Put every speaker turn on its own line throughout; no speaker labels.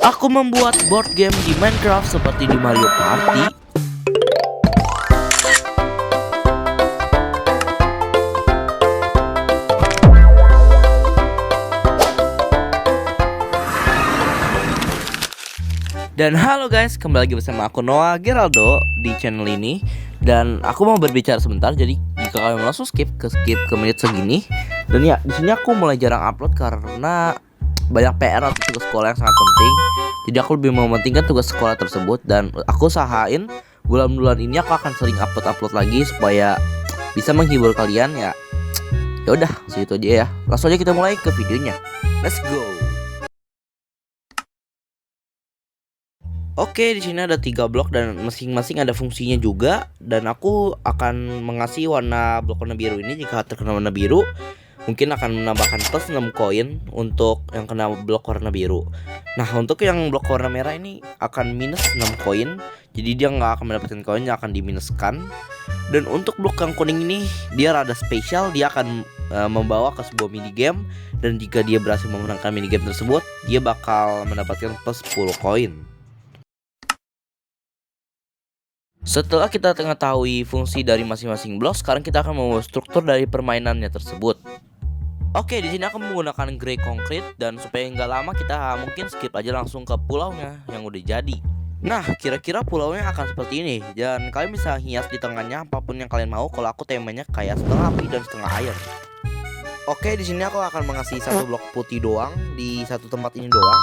Aku membuat board game di Minecraft seperti di Mario Party. Dan halo guys, kembali lagi bersama aku Noah Geraldo di channel ini. Dan aku mau berbicara sebentar. Jadi jika kalian langsung skip ke menit segini. Dan ya, di sini aku mulai jarang upload karena banyak PR atau tugas sekolah yang sangat penting. Jadi aku lebih mementingkan tugas sekolah tersebut. Dan aku usahain bulan-bulan ini aku akan sering upload lagi supaya bisa menghibur kalian ya. Ya udah, segitu aja ya. Langsung aja kita mulai ke videonya. Let's go. Oke, di sini ada 3 blok dan masing-masing ada fungsinya juga. Dan aku akan mengasih blok warna biru ini jika terkena warna biru. Mungkin akan menambahkan plus 6 koin untuk yang kena blok warna biru. Nah, untuk yang blok warna merah ini akan minus 6 koin. Jadi dia nggak akan mendapatkan koin, yang akan diminuskan. Dan untuk blok yang kuning ini dia rada spesial. Dia akan membawa ke sebuah minigame. Dan jika dia berhasil memenangkan minigame tersebut, dia bakal mendapatkan plus 10 koin. Setelah kita mengetahui fungsi dari masing-masing blok, sekarang kita akan membuat struktur dari permainannya tersebut. Oke, di sini aku menggunakan grey concrete dan supaya nggak lama kita mungkin skip aja langsung ke pulaunya yang udah jadi. Nah, kira-kira pulaunya akan seperti ini dan kalian bisa hias di tengahnya apapun yang kalian mau. Kalau aku temanya kayak setengah api dan setengah air. Oke, di sini aku akan mengasih satu blok putih doang di satu tempat ini doang,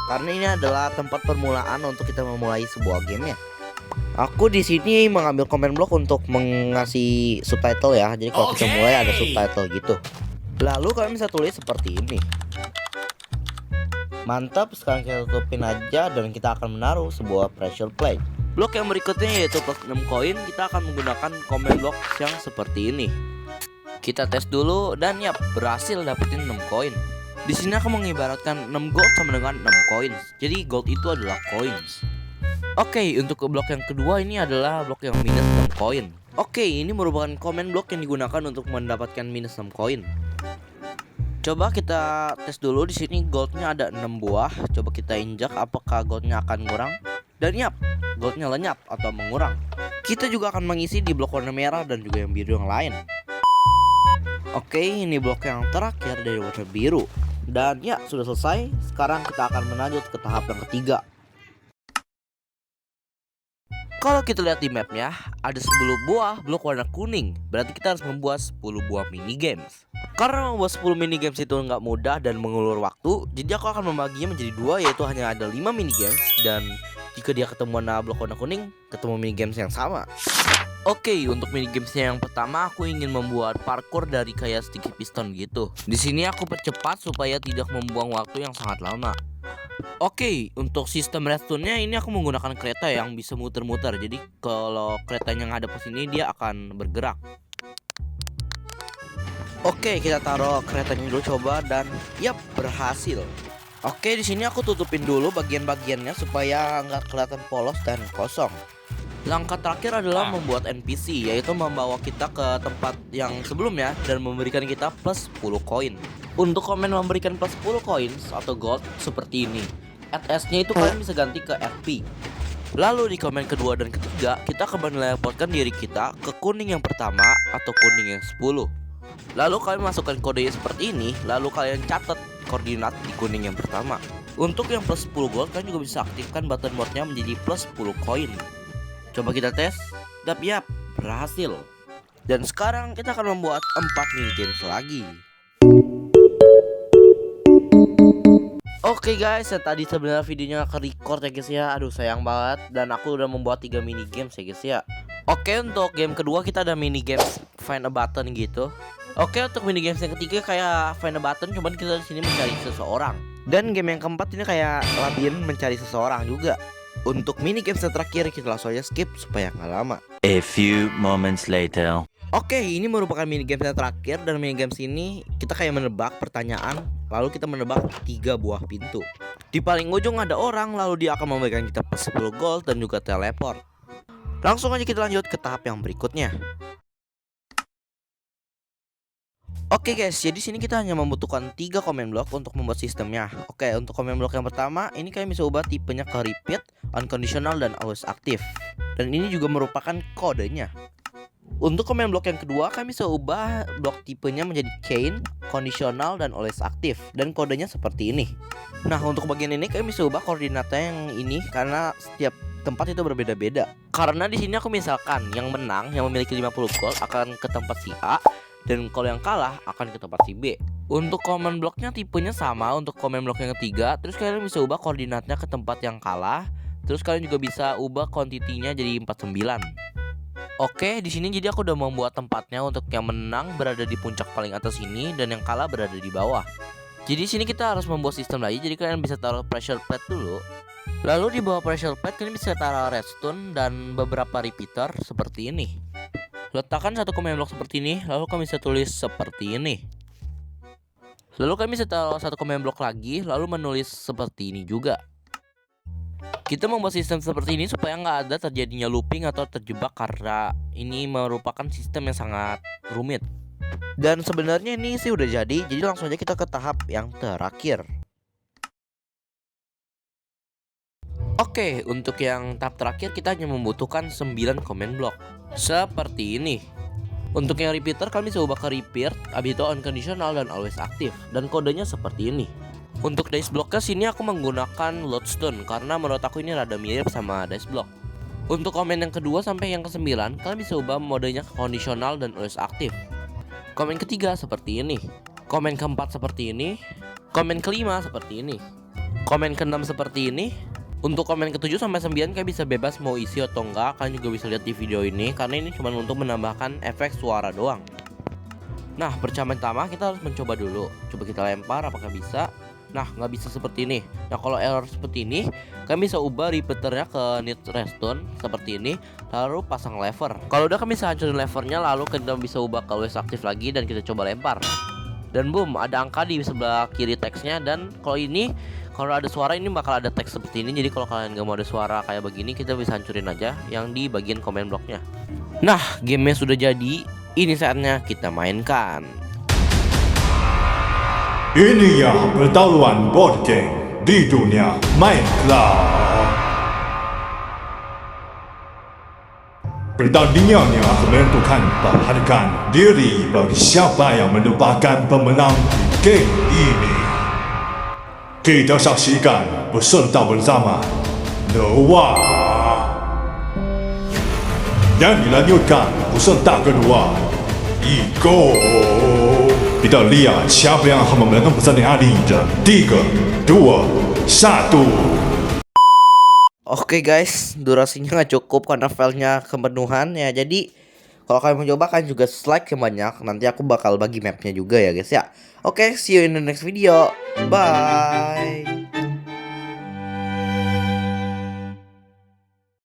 karena ini adalah tempat permulaan untuk kita memulai sebuah game ya. Aku di sini mengambil comment block untuk mengasih subtitle ya. Jadi kalau kita mulai ada subtitle gitu. Lalu kalian bisa tulis seperti ini. Mantap, sekarang kita tutupin aja dan kita akan menaruh sebuah pressure plate. Blok yang berikutnya yaitu plus 6 koin. Kita akan menggunakan comment block yang seperti ini. Kita tes dulu dan ya berhasil dapetin 6 koin. Di sini aku mengibaratkan 6 gold sama dengan 6 coins. Jadi gold itu adalah coins. Oke, untuk blok yang kedua ini adalah blok yang minus 6 koin. Oke, ini merupakan comment block yang digunakan untuk mendapatkan minus 6 koin. Coba kita tes dulu. Di sini goldnya ada 6 buah. Coba kita injak apakah goldnya akan ngurang. Dan yap, goldnya lenyap atau mengurang. Kita juga akan mengisi di blok warna merah dan juga yang biru yang lain. Oke, ini blok yang terakhir dari warna biru. Dan ya, sudah selesai. Sekarang kita akan melanjut ke tahap yang ketiga. Kalau kita lihat di mapnya, ada 10 buah blok warna kuning. Berarti kita harus membuat 10 buah minigames. Karena membuat 10 minigames itu nggak mudah dan mengulur waktu, jadi aku akan membaginya menjadi 2, yaitu hanya ada 5 minigames. Dan jika dia ketemu blok warna kuning, ketemu minigames yang sama. Oke, untuk minigamesnya yang pertama aku ingin membuat parkour dari kayak sticky piston gitu. Di sini aku percepat supaya tidak membuang waktu yang sangat lama. Oke, untuk sistem redstone-nya ini aku menggunakan kereta yang bisa muter-muter. Jadi kalau keretanya ngadep ke sini dia akan bergerak. Oke, kita taruh keretanya dulu coba dan yap, berhasil. Oke, di sini aku tutupin dulu bagian-bagiannya supaya nggak kelihatan polos dan kosong. Langkah terakhir adalah membuat NPC, yaitu membawa kita ke tempat yang sebelumnya dan memberikan kita plus 10 koin. Untuk komen memberikan plus 10 coins atau gold seperti ini. SS-nya itu kalian bisa ganti ke FP. Lalu di komen kedua dan ketiga, kita akan meleportkan diri kita ke kuning yang pertama atau kuning yang 10. Lalu kalian masukkan kode seperti ini, lalu kalian catat koordinat di kuning yang pertama. Untuk yang plus 10 gold, kalian juga bisa aktifkan button mode-nya menjadi plus 10 koin. Coba kita tes. Yap, berhasil. Dan sekarang kita akan membuat 4 minigames lagi. Oke guys, tadi sebenarnya videonya ke-record ya guys ya. Aduh sayang banget. Dan aku udah membuat 3 minigames ya guys ya. Oke, untuk game kedua kita ada minigames find a button gitu. Oke, untuk minigames yang ketiga kayak find a button, cuman kita di sini mencari seseorang. Dan game yang keempat ini kayak labirin mencari seseorang juga. Untuk minigames yang terakhir kita langsung aja skip supaya nggak lama.
A few moments later.
Oke, ini merupakan minigames yang terakhir. Dan minigames ini kita kayak menebak pertanyaan, lalu kita menebak 3 buah pintu. Di paling ujung ada orang, lalu dia akan memberikan kita plus 10 gold dan juga teleport. Langsung aja kita lanjut ke tahap yang berikutnya. Oke guys, jadi sini kita hanya membutuhkan 3 comment block untuk membuat sistemnya. Oke, untuk comment block yang pertama, ini kalian bisa ubah tipenya ke repeat, unconditional, dan always active. Dan ini juga merupakan kodenya. Untuk comment block yang kedua, kalian bisa ubah blok tipenya menjadi chain, conditional, dan always active. Dan kodenya seperti ini. Nah, untuk bagian ini kalian bisa ubah koordinatnya yang ini karena setiap tempat itu berbeda-beda. Karena di sini aku misalkan yang menang, yang memiliki 50 gold akan ke tempat si A. Dan kalau yang kalah akan ke tempat si B. Untuk comment blocknya tipenya sama untuk comment block yang ketiga. Terus kalian bisa ubah koordinatnya ke tempat yang kalah. Terus kalian juga bisa ubah quantity-nya jadi 49. Oke, di sini jadi aku udah membuat tempatnya untuk yang menang berada di puncak paling atas ini dan yang kalah berada di bawah. Jadi sini kita harus membuat sistem lagi. Jadi kalian bisa taruh pressure plate dulu. Lalu di bawah pressure plate kalian bisa taruh redstone dan beberapa repeater seperti ini. Letakkan satu comment block seperti ini, lalu kalian bisa tulis seperti ini. Lalu kalian bisa taruh satu comment block lagi, lalu menulis seperti ini juga. Kita membuat sistem seperti ini supaya nggak ada terjadinya looping atau terjebak karena ini merupakan sistem yang sangat rumit. Dan sebenarnya ini sih udah jadi langsung aja kita ke tahap yang terakhir. Oke, untuk yang tahap terakhir kita hanya membutuhkan 9 comment block seperti ini. Untuk yang repeater kalian bisa ubah ke repeat, habis itu unconditional dan always active. Dan kodenya seperti ini. Untuk dice blocknya sini aku menggunakan lodestone karena menurut aku ini rada mirip sama dice block. Untuk komen yang kedua sampai yang ke-9 kalian bisa ubah modenya ke conditional dan always active. Komen ketiga seperti ini. Komen keempat seperti ini. Komen kelima seperti ini. Komen keenam seperti ini. Untuk komen ke-7 sampai 9 kalian bisa bebas mau isi atau enggak. Kalian juga bisa lihat di video ini karena ini cuma untuk menambahkan efek suara doang. Nah, pertama kita harus mencoba dulu. Coba kita lempar apakah bisa. Nah, nggak bisa seperti ini. Nah, kalau error seperti ini kalian bisa ubah repeaternya ke need redstone seperti ini, lalu pasang lever. Kalau udah kalian bisa hancurin levernya, lalu kita bisa ubah ke always aktif lagi dan kita coba lempar. Dan boom, ada angka di sebelah kiri teksnya. Dan kalau ada suara ini bakal ada teks seperti ini. Jadi kalau kalian gak mau ada suara kayak begini, kita bisa hancurin aja yang di bagian comment blocknya. Nah, gamenya sudah jadi. Ini saatnya kita mainkan.
Inilah pertarungan board game di dunia Minecraft. Pertandingannya akan menentukan perhatikan diri bagi siapa yang merupakan pemenang di game ini. Kita saksikan beserta bersama Noah. Dan dilanjutkan peserta kedua, Iko. Kita lihat siapa yang akan memenangkan pertandingan ini. 3, 2, 1.
Oke guys, durasinya nggak cukup karena filenya kepenuhan ya. Jadi kalau kalian mau coba kalian juga like yang banyak. Nanti aku bakal bagi mapnya juga ya guys ya. Oke, see you in the next video. Bye.